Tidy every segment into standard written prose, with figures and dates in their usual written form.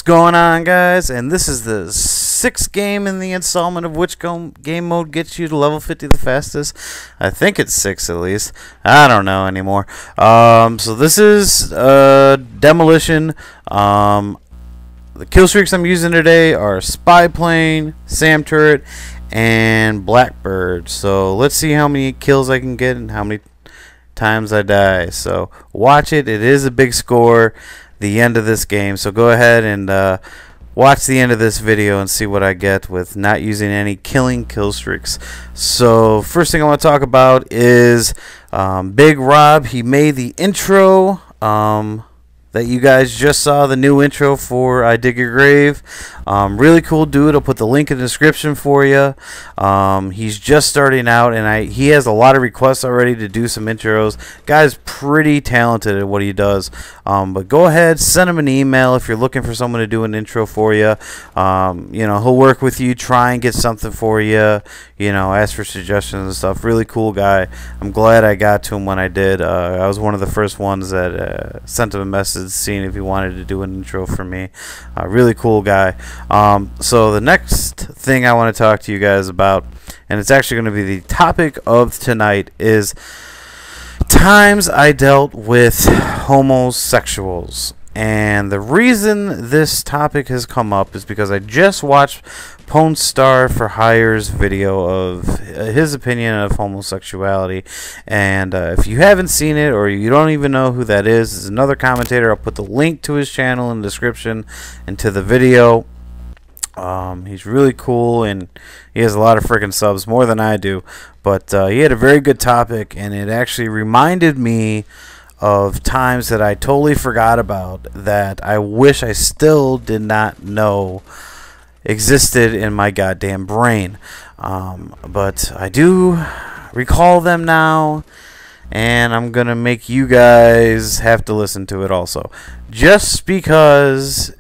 What's going on, guys? And this is the 6th game in the installment of which game mode gets you to level 50 the fastest. I think it's 6 at least. I don't know anymore. So this is Demolition. The kill streaks I'm using today are Spy Plane, Sam Turret, and Blackbird. So let's see how many kills I can get and how many times I die. So watch it. It is a big score, the end of this game, so go ahead and watch the end of this video and see what I get with not using any kill streaks. So first thing I want to talk about is Big Rob. He made the intro that you guys just saw, the new intro for I Dig Your Grave. Really cool dude. I'll put the link in the description for you. He's just starting out, and he has a lot of requests already to do some intros. Guy's pretty talented at what he does. But go ahead, send him an email if you're looking for someone to do an intro for you. You know, he'll work with you, try and get something for you. You know, ask for suggestions and stuff. Really cool guy. I'm glad I got to him when I did. I was one of the first ones that sent him a message seeing if he wanted to do an intro for me. Really cool guy. So the next thing I want to talk to you guys about, and it's actually going to be the topic of tonight, is times I dealt with homosexuals. And the reason this topic has come up is because I just watched Pwn Star for Hire's video of his opinion of homosexuality, and if you haven't seen it or you don't even know who that is another commentator. I'll put the link to his channel in the description and to the video. He's really cool, and he has a lot of freaking subs, more than I do, but he had a very good topic, and it actually reminded me of times that I totally forgot about that I wish I still did not know existed in my goddamn brain. But I do recall them now, and I'm gonna make you guys have to listen to it also, just because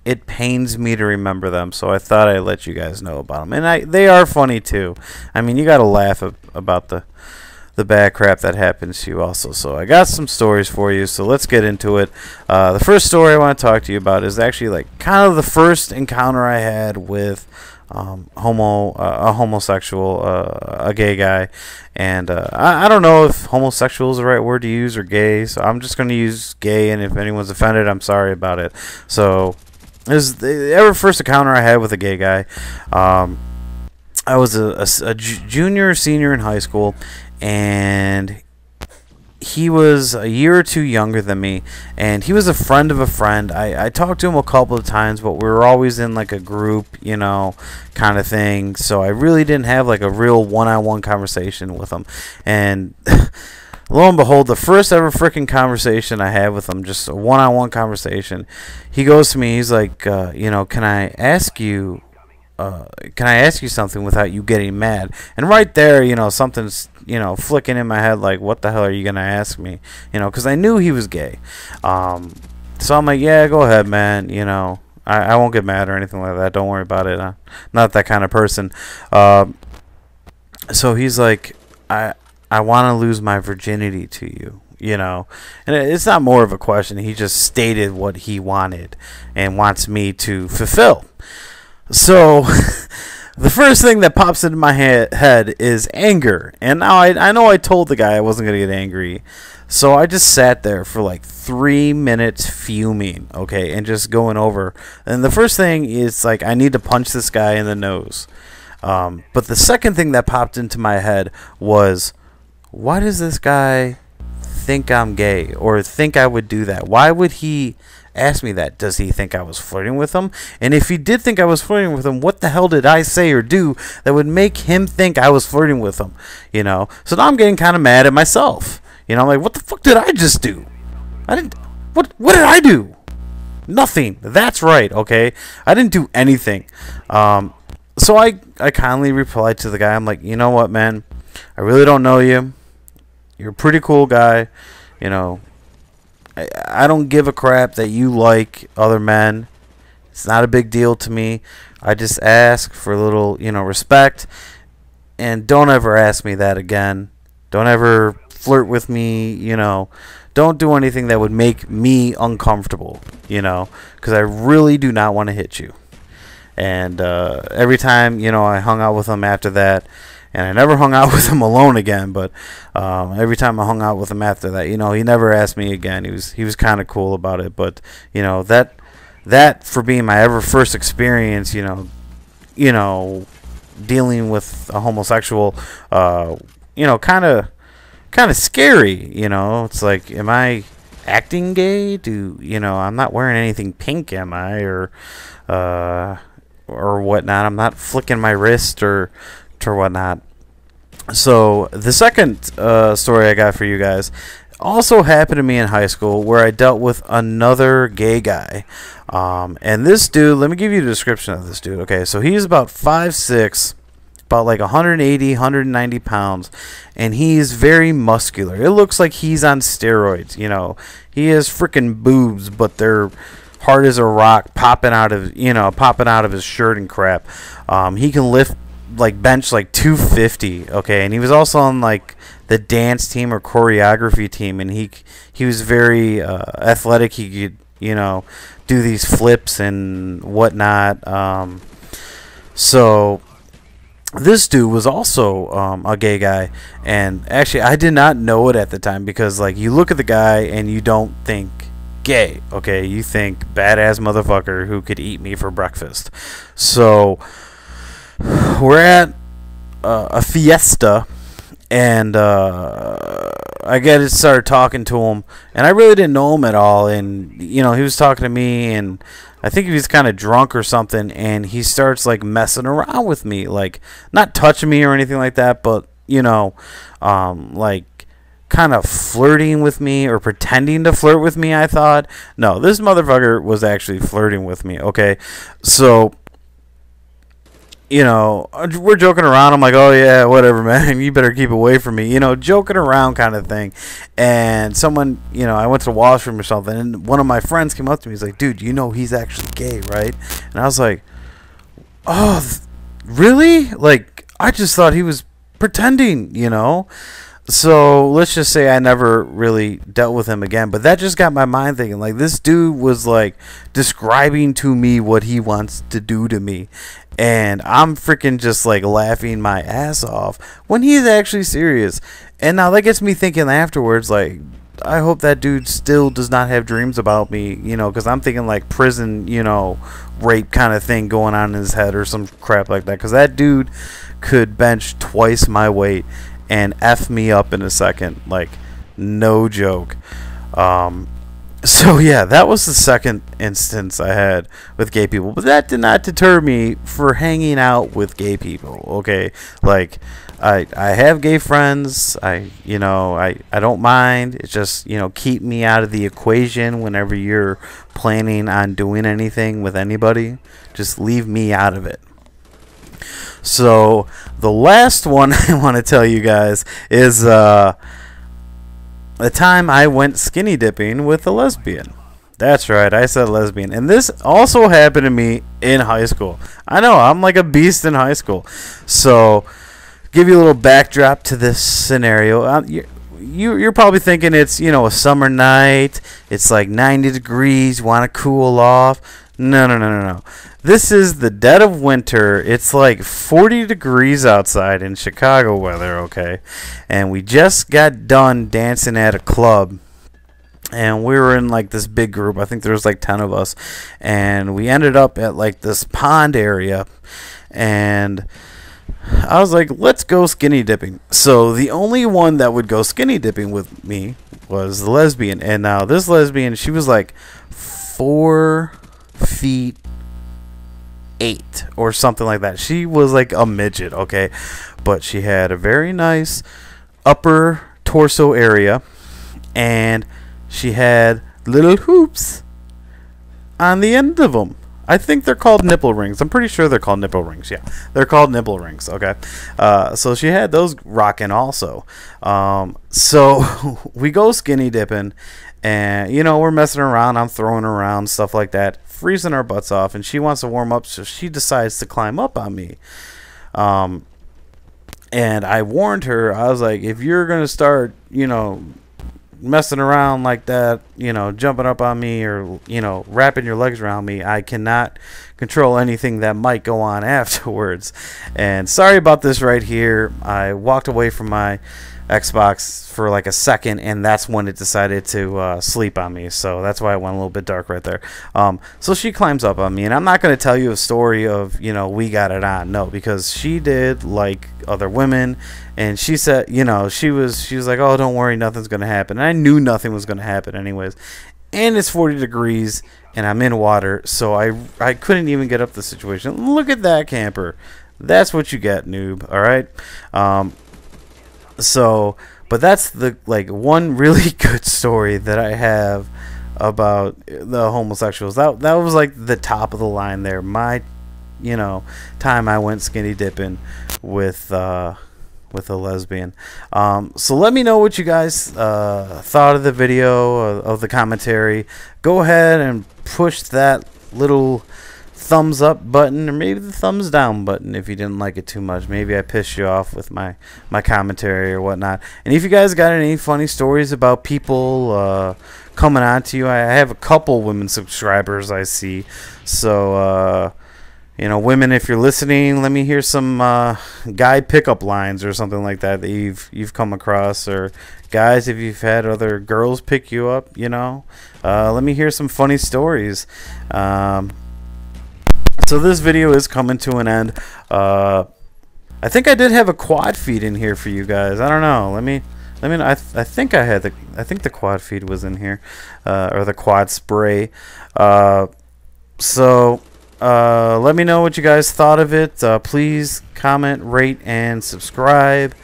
it pains me to remember them. So I thought I'd let you guys know about them, and they are funny too. I mean, you gotta laugh about the bad crap that happens to you also. So I got some stories for you, so let's get into it. The first story I want to talk to you about is actually like kind of the first encounter I had with a homosexual, a gay guy. And I don't know if homosexual is the right word to use, or gay, so I'm just going to use gay, and if anyone's offended, I'm sorry about it. So this is the first encounter I had with a gay guy. I was a junior or senior in high school, and he was a year or two younger than me, and he was a friend of a friend. I talked to him a couple of times, but we were always in like a group, you know, kind of thing, so I really didn't have like a real one-on-one conversation with him. And lo and behold, the first ever freaking conversation I had with him, just a one-on-one conversation, he goes to me, he's like, you know, can I ask you something without you getting mad? And right there, you know, something's, you know, flicking in my head like, what the hell are you gonna ask me? You know, because I knew he was gay. So I'm like, yeah, go ahead, man. You know, I won't get mad or anything like that. Don't worry about it. I'm not that kind of person. So he's like, I want to lose my virginity to you. You know, and it's not more of a question. He just stated what he wanted and wants me to fulfill. So the first thing that pops into my head is anger. And now I know I told the guy I wasn't going to get angry. So I just sat there for like 3 minutes fuming, okay, and just going over. And the first thing is like, I need to punch this guy in the nose. But the second thing that popped into my head was, why does this guy think I'm gay or think I would do that? Why would he ask me that? Does he think I was flirting with him? And if he did think I was flirting with him, what the hell did I say or do that would make him think I was flirting with him? You know, so now I'm getting kind of mad at myself. You know, I'm like, what the fuck did I just do? What did I do? Nothing. That's right, okay? I didn't do anything. So I kindly replied to the guy. I'm like, you know what, man? I really don't know you. You're a pretty cool guy. You know, I don't give a crap that you like other men. It's not a big deal to me. I just ask for a little, you know, respect. And don't ever ask me that again. Don't ever flirt with me, Don't do anything that would make me uncomfortable, because I really do not want to hit you. And every time, I hung out with him after that, and I never hung out with him alone again, but every time I hung out with him after that, he never asked me again. He was kind of cool about it, but that for being my ever first experience, dealing with a homosexual, kind of scary. It's like, am I acting gay? I'm not wearing anything pink, am I, or whatnot? I'm not flicking my wrist or whatnot. So the second story I got for you guys also happened to me in high school, where I dealt with another gay guy. And this dude, let me give you the description of this dude. Okay, so he's about 5'6", about like 180, 190 pounds, and he's very muscular. It looks like he's on steroids. He has freaking boobs, but they're hard as a rock, popping out of his shirt and crap. He can lift, like, bench like 250. Okay, and he was also on like the dance team or choreography team, and he was very athletic. He could do these flips and whatnot. So this dude was also a gay guy, and actually I did not know it at the time, because like, you look at the guy and you don't think gay, okay? You think badass motherfucker who could eat me for breakfast. So we're at a fiesta, and I started talking to him, and I really didn't know him at all, and he was talking to me, and I think he was kind of drunk or something, and he starts like messing around with me, like not touching me or anything like that, but like kind of flirting with me or pretending to flirt with me. I thought, no, this motherfucker was actually flirting with me. Okay, so we're joking around. I'm like, oh yeah, whatever, man, you better keep away from me, joking around kind of thing. And someone, I went to the washroom or something, and one of my friends came up to me. He's like, dude, he's actually gay, right? And I was like, oh, really? Like, I just thought he was pretending, So let's just say I never really dealt with him again. But that just got my mind thinking, like, this dude was like describing to me what he wants to do to me, and I'm freaking just like laughing my ass off when he's actually serious. And now that gets me thinking afterwards, like, I hope that dude still does not have dreams about me, because I'm thinking like prison, rape kind of thing going on in his head or some crap like that, because that dude could bench twice my weight and F me up in a second, like, no joke. So yeah, that was the second instance I had with gay people, but that did not deter me for hanging out with gay people. Okay, like, I have gay friends. I don't mind. It's just, keep me out of the equation whenever you're planning on doing anything with anybody. Just leave me out of it. So the last one I want to tell you guys is the time I went skinny dipping with a lesbian. That's right, I said lesbian. And this also happened to me in high school. I know, I'm like a beast in high school. So, give you a little backdrop to this scenario. You're probably thinking it's, a summer night. It's like 90 degrees. You want to cool off. No. This is the dead of winter. It's like 40 degrees outside in Chicago weather, okay? And we just got done dancing at a club. And we were in like this big group. I think there was like 10 of us. And we ended up at like this pond area. And I was like, let's go skinny dipping. So the only one that would go skinny dipping with me was the lesbian. And now this lesbian, she was like 4'8" or something like that. She was like a midget, okay? But she had a very nice upper torso area, and she had little hoops on the end of them. I think they're called nipple rings. I'm pretty sure they're called nipple rings. Yeah, they're called nipple rings. Okay, so she had those rocking also. So we go skinny dipping, and we're messing around. I'm throwing around stuff like that, freezing our butts off, and she wants to warm up, so she decides to climb up on me. And I warned her. I was like, if you're gonna start, messing around like that, jumping up on me or, wrapping your legs around me, I cannot control anything that might go on afterwards. And sorry about this right here. I walked away from my Xbox for like a second, and that's when it decided to sleep on me. So that's why it went a little bit dark right there. So she climbs up on me, and I'm not going to tell you a story of, we got it on. No, because she did like other women, and she said, she was like, oh, don't worry, nothing's going to happen. And I knew nothing was going to happen anyways. And it's 40 degrees, and I'm in water, so I couldn't even get up the situation. Look at that camper. That's what you get, noob. All right. But that's the one really good story that I have about the homosexuals. That was like the top of the line there. My, time I went skinny dipping with a lesbian. So let me know what you guys thought of the video, of the commentary. Go ahead and push that little thumbs up button, or maybe the thumbs down button if you didn't like it too much. Maybe I pissed you off with my commentary or whatnot. And if you guys got any funny stories about people coming on to you, I have a couple women subscribers I see. So women, if you're listening, let me hear some guy pickup lines or something like that you've come across. Or guys, if you've had other girls pick you up, let me hear some funny stories. So this video is coming to an end. I think I did have a quad feed in here for you guys. I don't know. I think I think the quad feed was in here, or the quad spray. So let me know what you guys thought of it. Please comment, rate, and subscribe.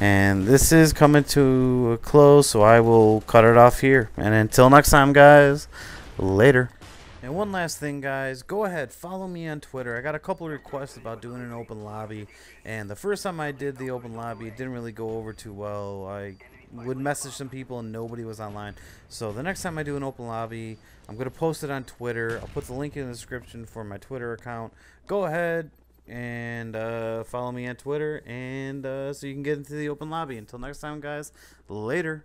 And this is coming to a close, so I will cut it off here. And until next time, guys, later. And one last thing, guys, go ahead, follow me on Twitter. I got a couple of requests about doing an open lobby, and the first time I did the open lobby, it didn't really go over too well. I would message some people and nobody was online. So the next time I do an open lobby, I'm going to post it on Twitter. I'll put the link in the description for my Twitter account. Go ahead and follow me on Twitter, and so you can get into the open lobby. Until next time, guys, later.